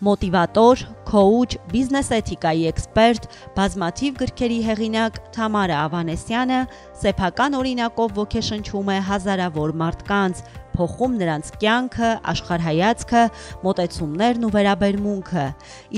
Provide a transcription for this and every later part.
մոտիվատոր, քոուչ, բիզնես էթիկայի էքսպերտ, բազմաթիվ գրքերի հեղինակ Թամարա Ավանեսյանը սեփական օրինակով ոգեշնչում է հազարավոր մարդկանց, փոխում նրանց կյանքը, աշխարհայացքը, մոտեցումներն ու վերաբերմունքը։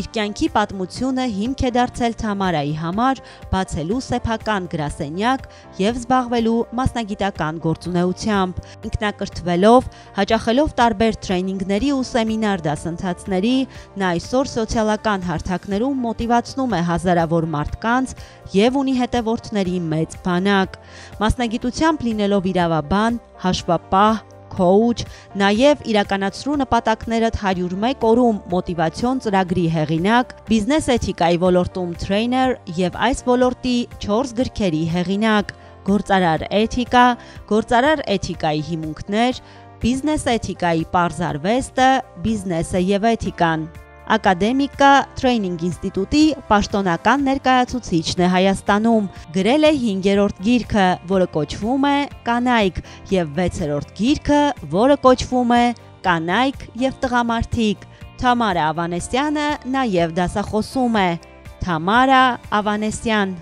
Իր կյանքի պատմությունը հիմք է դարձել Թամարայի համար բացելու սեփական գրասենյակ եւ զբաղվելու մասնագիտական գործունեությամբ, ինքնակրթվելով, հաճախելով տարբեր տրեյնինգների ու սեմինար դասընթացների, նա այսօր սոցիալական հարթակներում մոտիվացնում է հազարավոր մարդկանց եւ ունի հետևորդների մեծ բանակ։ Մասնագիտությամբ լինելով իրավաբան, հաշվապահ, քոուչ, նաև իրականացրու նպատակներդ 101 օրում մոտիվացիոն ծրագրի հեղինակ, բիզնես էթիկայի ոլորտում տրեյներ եւ այս ոլորտի 4 գրքերի հեղինակ՝ Գործարար էթիկա, Գործարար էթիկայի հիմունքներ, Բիզնես էթիկայի պարզ արվեստը, Բիզնեսը եւ էթիկան։ Ակադեմիկա Տրեյնինգ ինստիտուտի պաշտոնական ներկայացուցիչն է Հայաստանում, գրել է 5-րդ գիրքը, որը կոչվում է «Կանայք» եւ 6-րդ գիրքը, որը կոչվում է «Կանայք եւ տղամարդիկ»։ Թամարա Ավանեսյանը նաև դասախոսում է։ Թամարա Ավանեսյան